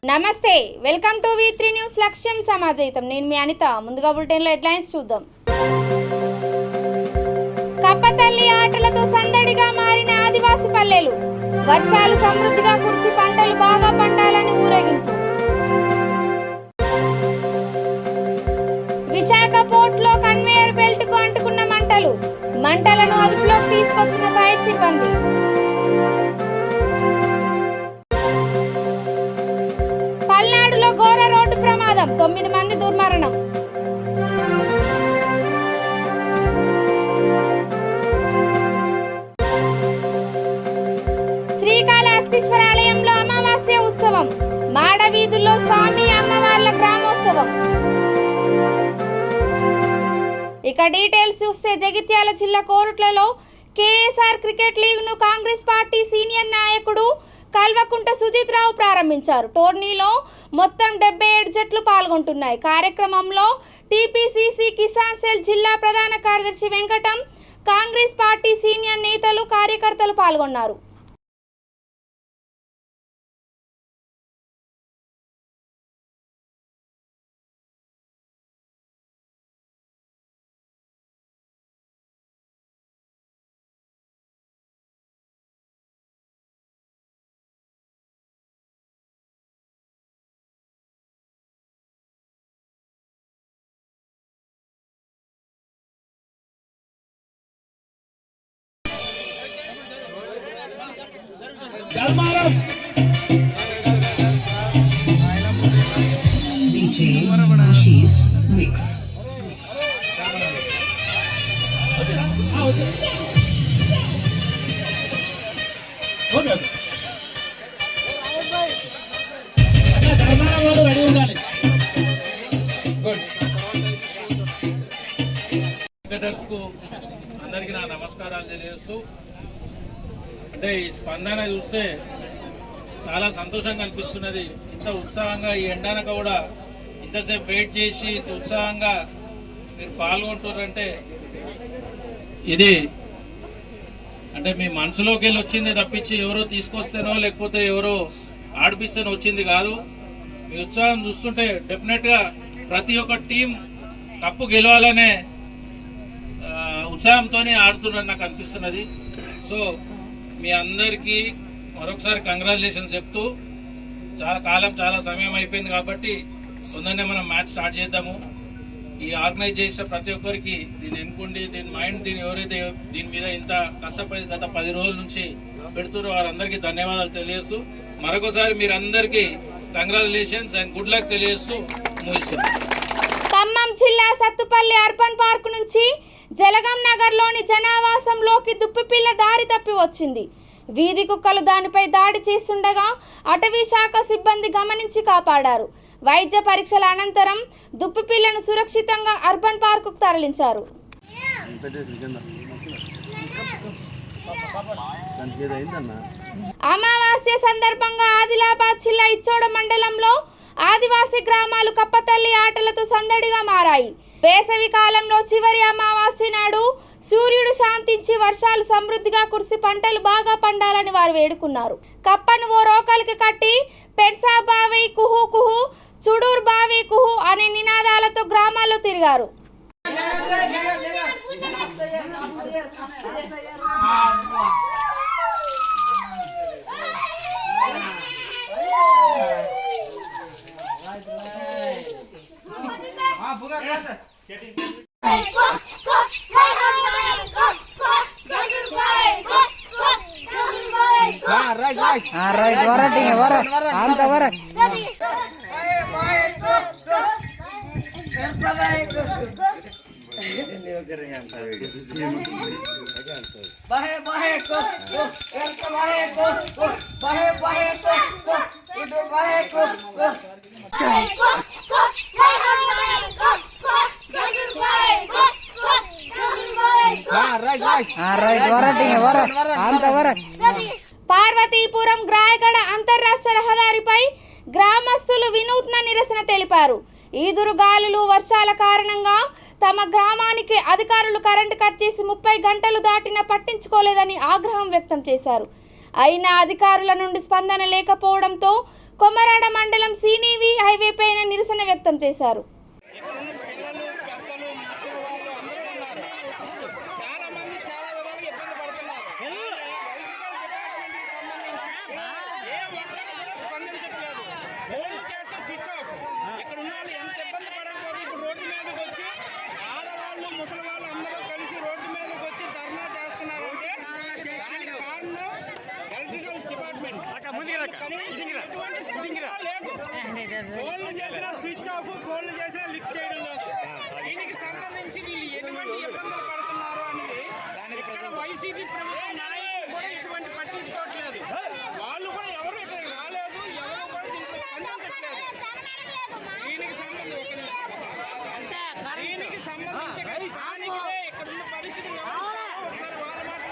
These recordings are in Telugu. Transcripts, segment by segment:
నమస్తే వెల్కమ్ టు V3 న్యూస్ లక్ష్యం సమాజయితం నేను మీ అనిత ముందుగా బులెటిన్ లో హెడ్లైన్స్ చూద్దాం కప్పతల్లి ఆటలతో సందడిగా మారిన ఆదివాసి పల్లెలు వర్షాలు సమృద్ధిగా కురిసి పంటలు బాగా పండాలని ఊరేగింపు విశాఖ పోర్ట్ లో కన్వేయర్ బెల్ట్ కు అంటుకున్న మంటలను అదుపులోకి తీసుకొచ్చిన ఫైర్ సిబ్బంది ఘోర రోడ్డు ప్రమాదం 9 మంది దుర్మరణం శ్రీకాళహస్తీశ్వర ఆలయంలో అమావాస్య ఉత్సవం మాడ వీధుల్లో స్వామి అమ్మవార్ల గ్రామోత్సవం ఇక డీటెయిల్స్ చూస్తే జగిత్యాల జిల్లా కోరుట్లలో కేఎస్ఆర్ క్రికెట్ లీగ్ ను కాంగ్రెస్ పార్టీ సీనియర్ నాయకుడు కల్వకుంట సుజిత్ రావు ప్రారంభించారు. టోర్నీలో మొత్తం 77 జట్లు పాల్గొంటున్నాయి. కార్యక్రమంలో టీపీసీసీ కిసాన్ సెల్ జిల్లా ప్రధాన కార్యదర్శి వెంకటం, కాంగ్రెస్ పార్టీ సీనియర్ నేతలు, కార్యకర్తలు పాల్గొన్నారు. DJ Ashish Mix. క్రికెటర్స్ కు అందరికీ నా నమస్కారాలు తెలియజేస్తూ అంటే ఈ స్పందన చూస్తే చాలా సంతోషంగా అనిపిస్తున్నది. ఇంత ఉత్సాహంగా ఈ ఎండానక కూడా ఇంతసేపు వెయిట్ చేసి ఇంత ఉత్సాహంగా మీరు పాల్గొంటున్నారంటే ఇది అంటే మీ మనసులోకి వెళ్ళి వచ్చింది తప్పించి ఎవరో తీసుకొస్తేనో లేకపోతే ఎవరో ఆడిపిస్తేనో వచ్చింది కాదు. మీ ఉత్సాహం చూస్తుంటే డెఫినెట్గా ప్రతి ఒక్క టీం కప్పు గెలవాలనే ఉత్సాహంతో ఆడుతున్నట్టు నాకు అనిపిస్తున్నది. సో మీ అందరికీ మరొకసారి కంగ్రాచులేషన్స్ చెప్తూ చాలా సమయం అయిపోయింది కాబట్టి తొందరనే మనం మ్యాచ్ స్టార్ట్ చేద్దాము. ఈ ఆర్గనైజ్ చేసే ప్రతి ఒక్కరికి దీన్ని ఎన్నుకోండి, దీన్ని ఎవరైతే దీని మీద ఇంత కష్టపడి గత 10 రోజుల నుంచి పెడుతున్నారో వారందరికీ ధన్యవాదాలు తెలియజేస్తూ మరొకసారి మీరందరికీ కంగ్రాచులేషన్స్ అండ్ గుడ్ లక్ తెలియజేస్తూ ముగిస్తున్నాం. ఖమ్మం జిల్లా సత్తుపల్లి అర్బన్ పార్క్ నుంచి జలగం నగర్లోని జనావాసంలోకి దుప్పిపిల్ల దారి తప్పి వచ్చింది. వీధి కుక్కలు దానిపై దాడి చేస్తుండగా అటవీ శాఖ సిబ్బంది గమనించి కాపాడారు. వైద్య పరీక్షల అనంతరం దుప్పిపిల్లను సురక్షితంగా అర్బన్ పార్కుకు తరలించారు. అమావాస్య సందర్భంగా ఆదిలాబాద్ జిల్లా ఇచ్చోడ మండలంలో ఆదివాసీ గ్రామాలు కప్పతల్లి ఆటలతో సందడిగా మారాయి. వేసవి కాలంలో చివరి అమావాస్య నాడు సూర్యుడు శాంతించి వర్షాలు సమృద్ధిగా కురిసి పంటలు బాగా పండాలని వారు వేడుకున్నారు. కప్పను ఓ రోకలికి కట్టి పెర్సా బావి కుహు కుహు, చుడూర్ బావి కుహు అనే నినాదాలతో గ్రామాల్లో తిరిగారు. పార్వతీపురం గ్రాయగడ అంతర్రాష్ట్ర రహదారిపై గ్రామస్తులు వినూత్న నిరసన తెలిపారు. ఈదురు గాలులు వర్షాల కారణంగా తమ గ్రామానికి అధికారులు కరెంటు కట్ చేసి 30 గంటలు దాటినా పట్టించుకోలేదని ఆగ్రహం వ్యక్తం చేశారు. అయినా అధికారుల నుండి స్పందన లేకపోవడంతో కొమరాడ మండలం సీనీవి హైవే పైన నిరసన వ్యక్తం చేశారు. ముసలి వాళ్ళు అందరూ కలిసి రోడ్డు మీదకి వచ్చి ధర్నా చేస్తున్నారంటే ఎలక్ట్రికల్ డిపార్ట్మెంట్ ఫోన్లు చేసిన స్విచ్ ఆఫ్, ఫోన్లు చేసిన లిఫ్ట్ చేయడం లేదు. దీనికి సంబంధించి వీళ్ళు ఎటువంటి ఇబ్బందులు పడుతున్నారు అనేది వైసీపీ ప్రభుత్వం నాయకులు కూడా ఎటువంటి పట్టించుకోవట్లేదు. వాళ్ళు కూడా ఎవరు ఇక్కడ రాలేదు, ఎవరు కూడా దీనికి స్పందించట్లేదు. దీనికి సంబంధించి స్థానికులే ఇక్కడ ఉన్న పరిస్థితి వ్యవహరిస్తారో ఒకసారి వాళ్ళ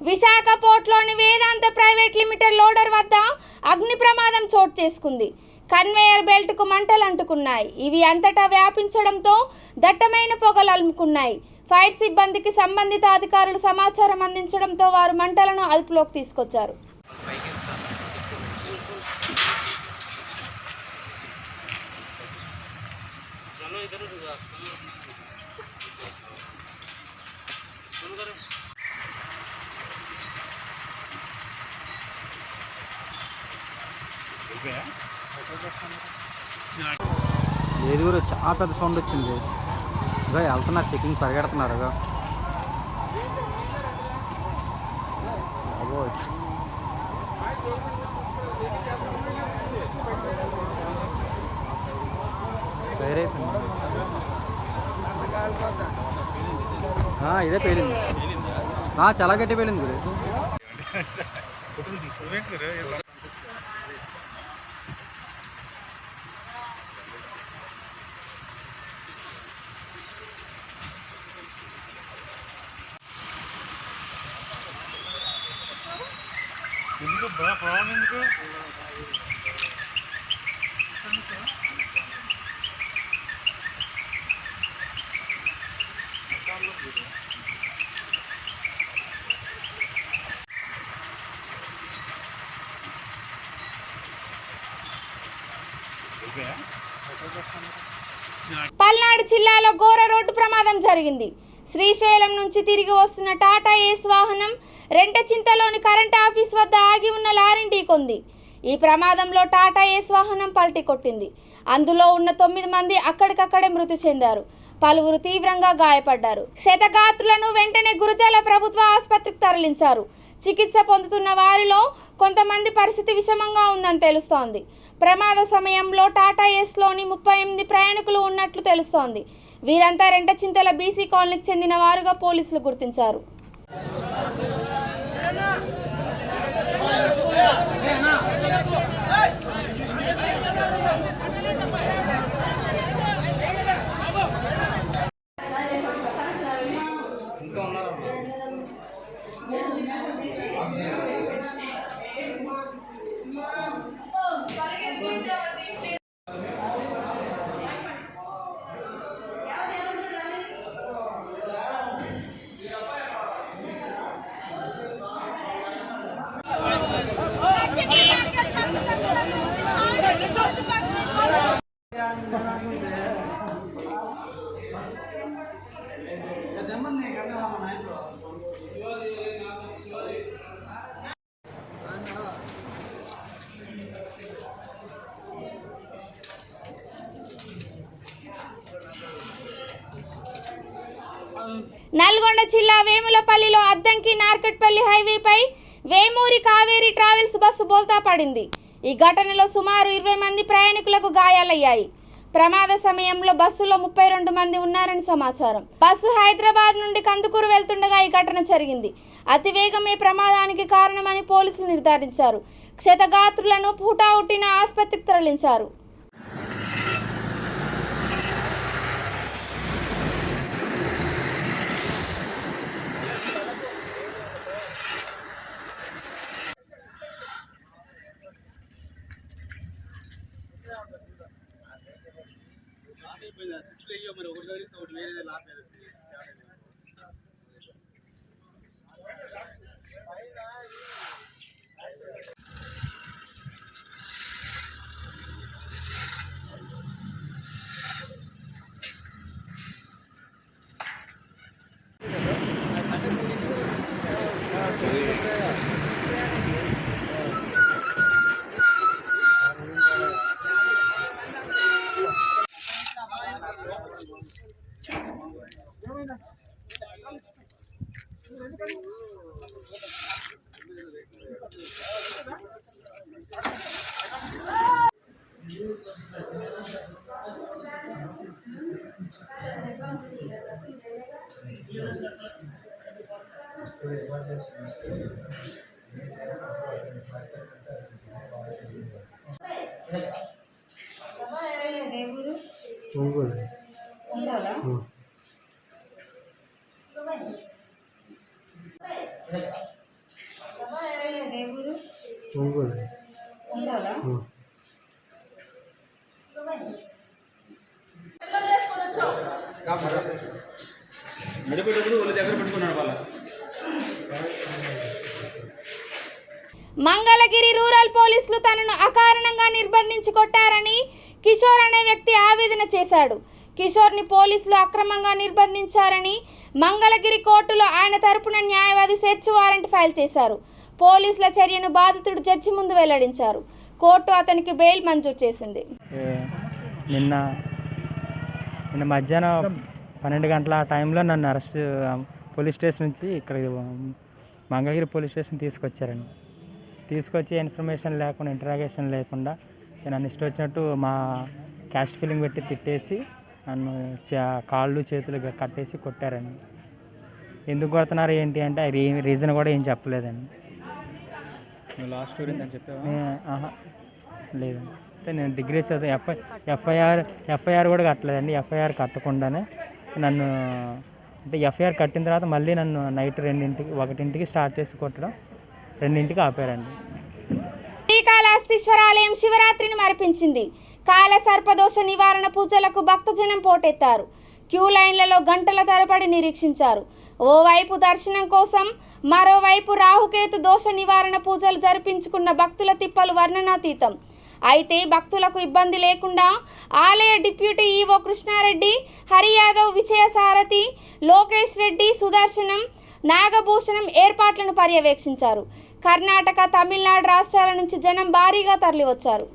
విశాఖ పోర్ట్లోని వేదాంత ప్రైవేట్ లిమిటెడ్ లోడర్ వద్ద అగ్ని ప్రమాదం చోటు చేసుకుంది. కన్వేయర్ బెల్ట్కు మంటలు అంటుకున్నాయి. ఇవి అంతటా వ్యాపించడంతో దట్టమైన పొగలు అలుముకున్నాయి. ఫైర్ సిబ్బందికి సంబంధిత అధికారులు సమాచారం అందించడంతో వారు మంటలను అదుపులోకి తీసుకొచ్చారు. ఏది కూడా చాలా పెద్ద సౌండ్ వచ్చింది. ఇంకా వెళ్తున్నారు, చెకింగ్ పరిగెడుతున్నారు. ఫైర్ అయిపోయింది. ఇదే పేలింది. చాలా గట్టి పేలింది గురి. ఎందుకు ప్రాబ్లం ఎందుకు? పల్నాడు జిల్లాలో ఘోర రోడ్డు ప్రమాదం జరిగింది. శ్రీశైలం నుంచి తిరిగి వస్తున్న టాటా ఏస్ వాహనం రెంటచింతలోని కరెంట్ ఆఫీస్ వద్ద ఆగి ఉన్న లారీని ఢీకొంది. ఈ ప్రమాదంలో టాటా ఏస్ వాహనం పల్టీ కొట్టింది. అందులో ఉన్న 9 మంది అక్కడికక్కడే మృతి చెందారు. పలువురు తీవ్రంగా గాయపడ్డారు. క్షతగాత్రులను వెంటనే గురజాల ప్రభుత్వ ఆసుపత్రికి తరలించారు. చికిత్స పొందుతున్న వారిలో కొంతమంది పరిస్థితి విషమంగా ఉందని తెలుస్తోంది. ప్రమాద సమయంలో టాటా ఏస్లోని 38 ప్రయాణికులు ఉన్నట్లు తెలుస్తోంది. వీరంతా రెంటచింతల బీసీ కాలనీకి చెందిన వారుగా పోలీసులు గుర్తించారు. నల్గొండ జిల్లా వేములపల్లిలో అద్దంకి నార్కట్పల్లి హైవేపై వేమూరి కావేరి ట్రావెల్స్ బస్సు బోల్తా పడింది. ఈ ఘటనలో సుమారు 20 మంది ప్రయాణికులకు గాయాలయ్యాయి. ప్రమాద సమయంలో బస్సులో 32 మంది ఉన్నారని సమాచారం. బస్సు హైదరాబాద్ నుండి కందుకూరు వెళ్తుండగా ఈ ఘటన జరిగింది. అతివేగమే ప్రమాదానికి కారణమని పోలీసులు నిర్ధారించారు. క్షతగాత్రులను హుటాహుటిన ఆసుపత్రికి తరలించారు. మంగళగిరి రూరల్ పోలీసులు తనను అకారణంగా నిర్బంధించి కొట్టారని కిషోర్ అనే వ్యక్తి ఆవేదన చేశాడు. కిషోర్ని పోలీసులు అక్రమంగా నిర్బంధించారని మంగళగిరి కోర్టులో ఆయన తరపున న్యాయవాది సెర్చ్ వారెంట్ ఫైల్ చేశారు. పోలీసుల చర్యను బాధితుడు జడ్జి ముందు వెల్లడించారు. కోర్టు అతనికి బెయిల్ మంజూరు చేసింది. నిన్న మధ్యాహ్నం 12 గంటల ఆ టైంలో నన్ను అరెస్ట్ పోలీస్ స్టేషన్ నుంచి ఇక్కడ మంగళగిరి పోలీస్ స్టేషన్ తీసుకొచ్చి ఇన్ఫర్మేషన్ లేకుండా ఇంటరాగేషన్ లేకుండా నన్ను ఇష్టం వచ్చినట్టు మా క్యాస్ట్ ఫీలింగ్ పెట్టి తిట్టేసి నన్ను కాళ్ళు చేతులు కట్టేసి కొట్టారండి. ఎందుకు కొడుతున్నారు ఏంటి అంటే రీజన్ కూడా ఏం చెప్పలేదండి. లాస్ట్ స్టోరీ అని చెప్పావా? లేదండి. అంటే నేను డిగ్రీ చదువు ఎఫ్ఐఆర్ కూడా కట్టలేదండి. ఎఫ్ఐఆర్ కట్టకుండానే నన్ను అంటే ఎఫ్ఐఆర్ కట్టిన తర్వాత మళ్ళీ నన్ను నైట్ 1ంటికి స్టార్ట్ చేసి కొట్టడం 2ంటికి ఆపారండి. శ్రీకాళహస్తీశ్వరాలయం శివరాత్రిని మరిపించింది. కాల సర్పదోష నివారణ పూజలకు భక్తజనం పోటెత్తారు. క్యూ లైన్లలో గంటల తరబడి నిరీక్షించారు. ఓవైపు దర్శనం కోసం, మరోవైపు రాహుకేతు దోష నివారణ పూజలు జరిపించుకున్న భక్తుల తిప్పలు వర్ణనాతీతం. అయితే భక్తులకు ఇబ్బంది లేకుండా ఆలయ డిప్యూటీ ఈవో కృష్ణారెడ్డి, హరియాదవ్, విజయసారథి, లోకేష్ రెడ్డి, సుదర్శనం, నాగభూషణం ఏర్పాట్లను పర్యవేక్షించారు. కర్ణాటక, తమిళనాడు రాష్ట్రాల నుంచి జనం భారీగా తరలివచ్చారు.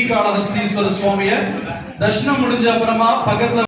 ஸ்ரீகாளஹஸ்தீஸ்வர சுவாமிய தர்ஷனம் முடிஞ்ச அப்புறமா பக்கத்துல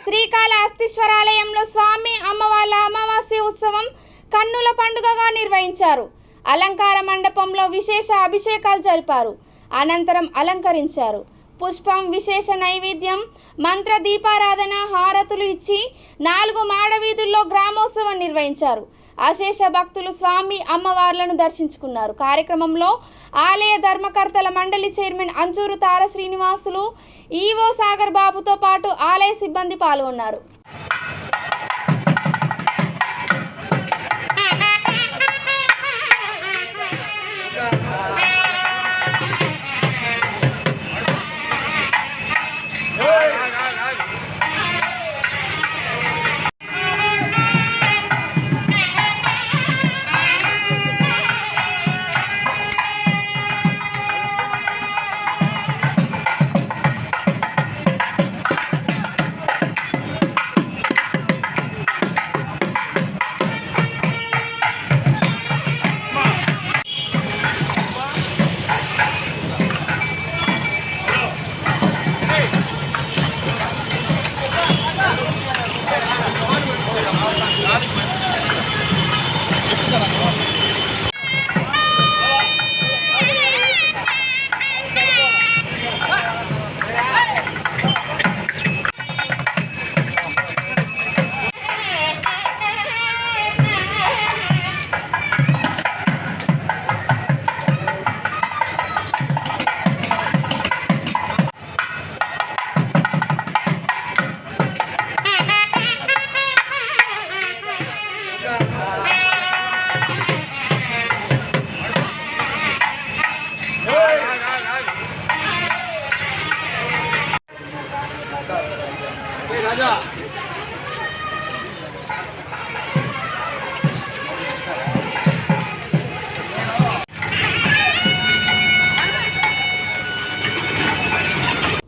శ్రీకాళహస్తీశ్వరాలయంలో స్వామి అమ్మవార్ల అమావాస్య ఉత్సవం కన్నుల పండుగగా నిర్వహించారు. అలంకార మండపంలో విశేష అభిషేకాలు జరిపారు. అనంతరం అలంకరించారు. పుష్పం, విశేష నైవేద్యం, మంత్ర దీపారాధన, హారతులు ఇచ్చి 4 మాడవీధుల్లో గ్రామోత్సవం నిర్వహించారు. అశేష భక్తులు స్వామి అమ్మవార్లను దర్శించుకున్నారు. కార్యక్రమంలో ఆలయ ధర్మకర్తల మండలి చైర్మన్ అంజూరు తార శ్రీనివాసులు, ఈవో సాగర్ బాబుతో పాటు ఆలయ సిబ్బంది పాల్గొన్నారు.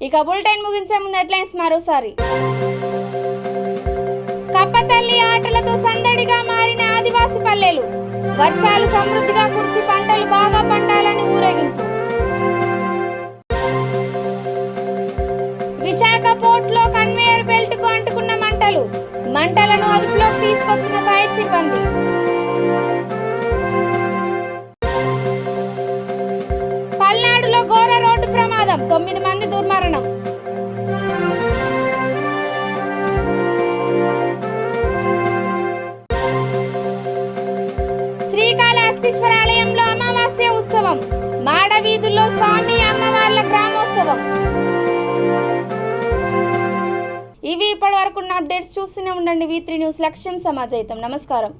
ఇక బులెటిన్ ముగించే ముందు హెడ్లైన్స్ మరోసారి. కప్పతల్లి ఆటలతో సందడిగా మారిన ఆదివాసి పల్లెలు. వర్షాలు సమృద్ధిగా కురిసి పంటలు బాగా పండాలని ఊరేగింపు. విశాఖ పోర్టులో కన్వేయర్ బెల్ట్ కు అంటుకున్న మంటలను అదుపులోకి తీసుకొచ్చిన ఫైర్ సిబ్బంది. పల్నాడులో ఘోర రోడ్డు ప్రమాదం, 9 మంది దుర్మరణం. శ్రీకాళహస్తీశ్వరాలయంలో అమావాస్య ఉత్సవం, మాడవీధుల్లో స్వామి అమ్మవార్ల గ్రామోత్సవం. ఇవి ఇప్పటి వరకు ఉన్న అప్డేట్స్. చూస్తూనే ఉండండి V3 న్యూస్. లక్ష్యం సమాజహితం. నమస్కారం.